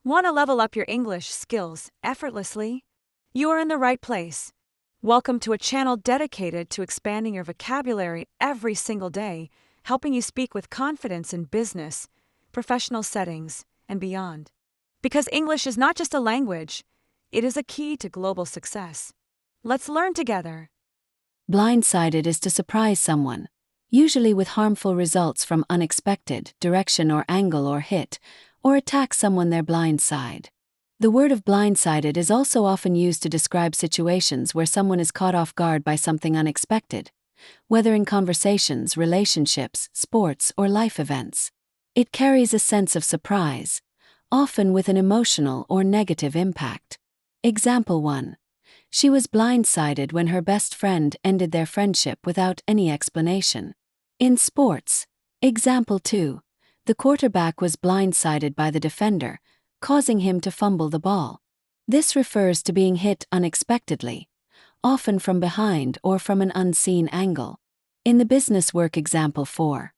Want to level up your English skills effortlessly? You are in the right place. Welcome to a channel dedicated to expanding your vocabulary every single day, helping you speak with confidence in business, professional settings, and beyond. Because English is not just a language, it is a key to global success. Let's learn together. Blindsided is to surprise someone, usually with harmful results from unexpected direction or angle or hit, or attack someone their blind side. The word of blindsided is also often used to describe situations where someone is caught off guard by something unexpected, whether in conversations, relationships, sports, or life events. It carries a sense of surprise, often with an emotional or negative impact. Example 1. She was blindsided when her best friend ended their friendship without any explanation. In sports, example 2. The quarterback was blindsided by the defender, causing him to fumble the ball. This refers to being hit unexpectedly, often from behind or from an unseen angle. In the business work example 4,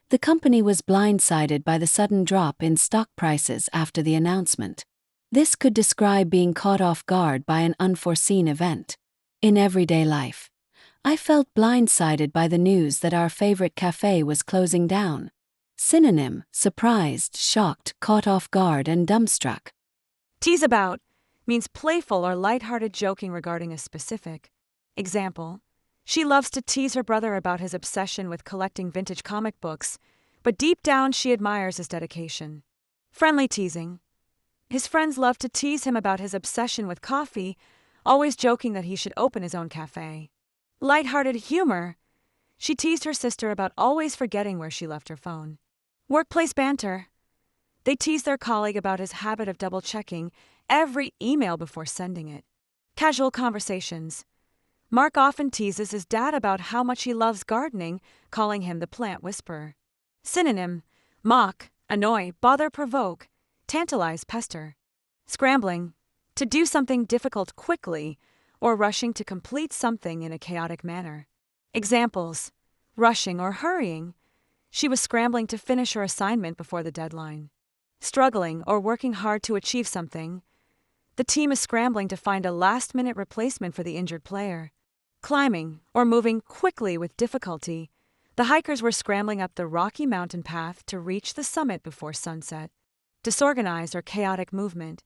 the company was blindsided by the sudden drop in stock prices after the announcement. This could describe being caught off guard by an unforeseen event. In everyday life, I felt blindsided by the news that our favorite cafe was closing down. Synonym: surprised, shocked, caught off guard, and dumbstruck. Tease about means playful or lighthearted joking regarding a specific. Example: she loves to tease her brother about his obsession with collecting vintage comic books, but deep down she admires his dedication. Friendly teasing: his friends love to tease him about his obsession with coffee, always joking that he should open his own cafe. Lighthearted humor: she teased her sister about always forgetting where she left her phone. Workplace banter: they tease their colleague about his habit of double-checking every email before sending it. Casual conversations: Mark often teases his dad about how much he loves gardening, calling him the plant whisperer. Synonym: mock, annoy, bother, provoke, tantalize, pester. Scrambling: to do something difficult quickly or rushing to complete something in a chaotic manner. Examples: rushing or hurrying: she was scrambling to finish her assignment before the deadline. Struggling or working hard to achieve something: the team is scrambling to find a last-minute replacement for the injured player. Climbing or moving quickly with difficulty: the hikers were scrambling up the rocky mountain path to reach the summit before sunset. Disorganized or chaotic movement: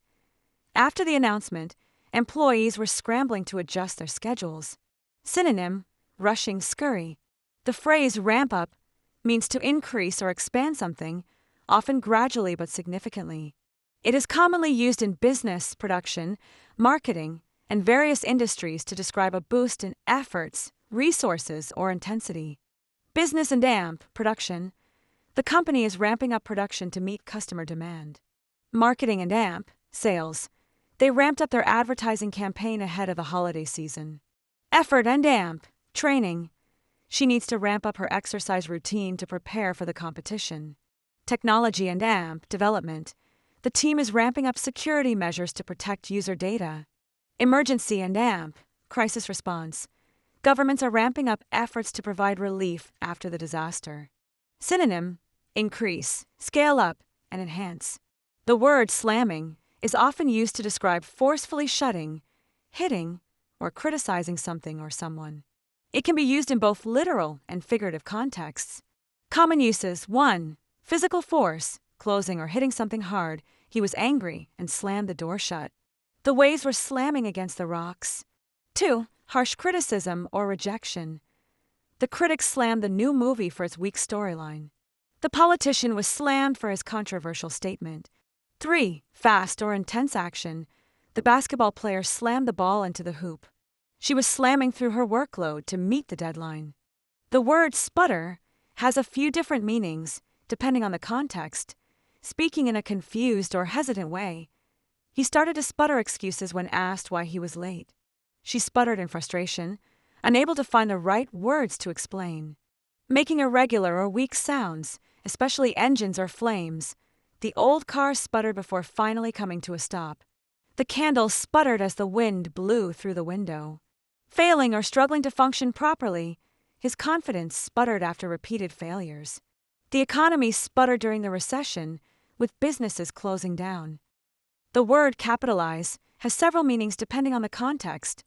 after the announcement, employees were scrambling to adjust their schedules. Synonym: rushing, scurry. The phrase ramp up means to increase or expand something, often gradually but significantly. It is commonly used in business, production, marketing, and various industries to describe a boost in efforts, resources, or intensity. Business and amp, production: the company is ramping up production to meet customer demand. Marketing and amp, sales: they ramped up their advertising campaign ahead of the holiday season. Effort and amp, training: she needs to ramp up her exercise routine to prepare for the competition. Technology and amp, development: the team is ramping up security measures to protect user data. Emergency and amp, crisis response: governments are ramping up efforts to provide relief after the disaster. Synonym: increase, scale up, and enhance. The word slamming is often used to describe forcefully shutting, hitting, or criticizing something or someone. It can be used in both literal and figurative contexts. Common uses: 1. Physical force, closing or hitting something hard. He was angry and slammed the door shut. The waves were slamming against the rocks. 2. Harsh criticism or rejection. The critics slammed the new movie for its weak storyline. The politician was slammed for his controversial statement. 3. Fast or intense action. The basketball player slammed the ball into the hoop. She was slamming through her workload to meet the deadline. The word sputter has a few different meanings, depending on the context. Speaking in a confused or hesitant way: he started to sputter excuses when asked why he was late. She sputtered in frustration, unable to find the right words to explain. Making irregular or weak sounds, especially engines or flames: the old car sputtered before finally coming to a stop. The candle sputtered as the wind blew through the window. Failing or struggling to function properly: his confidence sputtered after repeated failures. The economy sputtered during the recession, with businesses closing down. The word capitalize has several meanings depending on the context.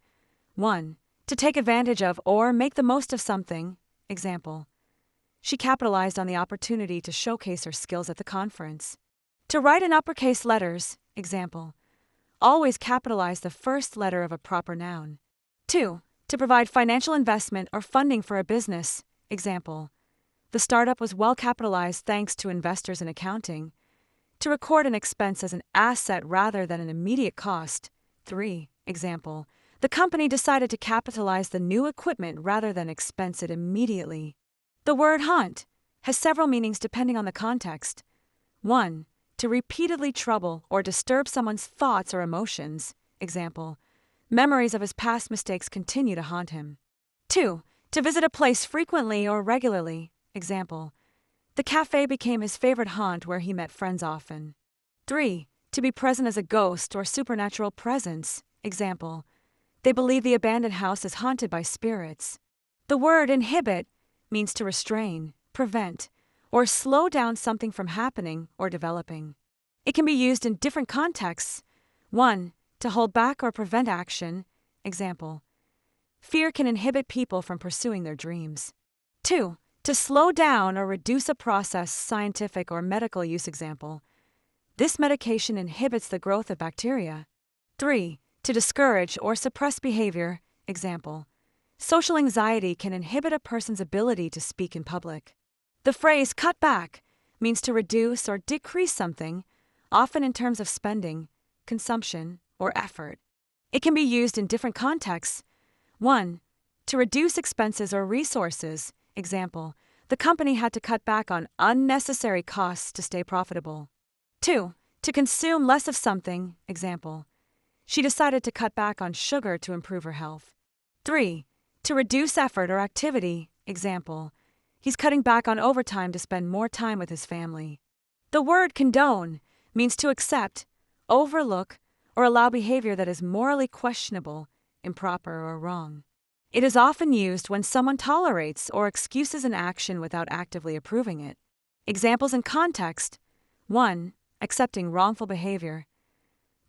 1. To take advantage of or make the most of something. Example: she capitalized on the opportunity to showcase her skills at the conference. To write in uppercase letters. Example: always capitalize the first letter of a proper noun. 2. To provide financial investment or funding for a business. Example: the startup was well capitalized thanks to investors in accounting. To record an expense as an asset rather than an immediate cost. 3. Example: the company decided to capitalize the new equipment rather than expense it immediately. The word haunt has several meanings depending on the context. 1. To repeatedly trouble or disturb someone's thoughts or emotions. Example: memories of his past mistakes continue to haunt him. 2. To visit a place frequently or regularly. Example: the cafe became his favorite haunt where he met friends often. 3. To be present as a ghost or supernatural presence. Example: they believe the abandoned house is haunted by spirits. The word inhibit means to restrain, prevent, or slow down something from happening or developing. It can be used in different contexts. 1. To hold back or prevent action. Example: fear can inhibit people from pursuing their dreams. 2. To slow down or reduce a process, scientific or medical use. Example: this medication inhibits the growth of bacteria. 3. To discourage or suppress behavior. Example: social anxiety can inhibit a person's ability to speak in public. The phrase cut back means to reduce or decrease something, often in terms of spending, consumption, or effort. It can be used in different contexts. 1. To reduce expenses or resources. Example: the company had to cut back on unnecessary costs to stay profitable. 2. To consume less of something. Example: she decided to cut back on sugar to improve her health. 3. To reduce effort or activity. Example: he's cutting back on overtime to spend more time with his family. The word condone means to accept, overlook, or allow behavior that is morally questionable, improper, or wrong. It is often used when someone tolerates or excuses an action without actively approving it. Examples in context. 1. Accepting wrongful behavior: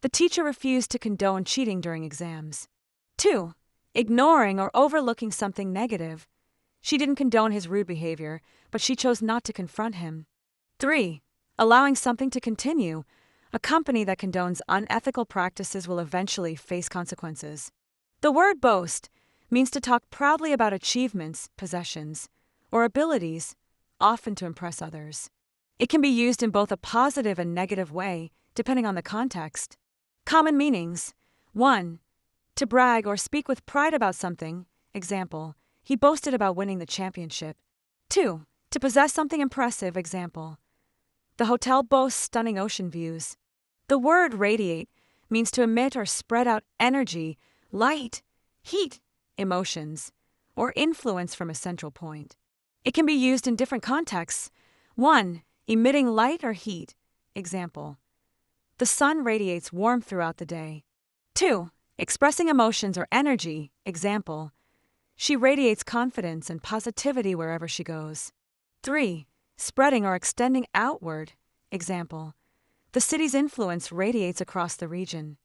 the teacher refused to condone cheating during exams. 2. Ignoring or overlooking something negative: she didn't condone his rude behavior, but she chose not to confront him. 3. Allowing something to continue: a company that condones unethical practices will eventually face consequences. The word boast means to talk proudly about achievements, possessions, or abilities, often to impress others. It can be used in both a positive and negative way, depending on the context. Common meanings. 1. To brag or speak with pride about something. Example: he boasted about winning the championship. 2. To possess something impressive. Example: the hotel boasts stunning ocean views. The word radiate means to emit or spread out energy, light, heat, emotions, or influence from a central point. It can be used in different contexts. 1. Emitting light or heat. Example: the sun radiates warmth throughout the day. 2. Expressing emotions or energy. Example: she radiates confidence and positivity wherever she goes. 3. Spreading or extending outward. Example: the city's influence radiates across the region.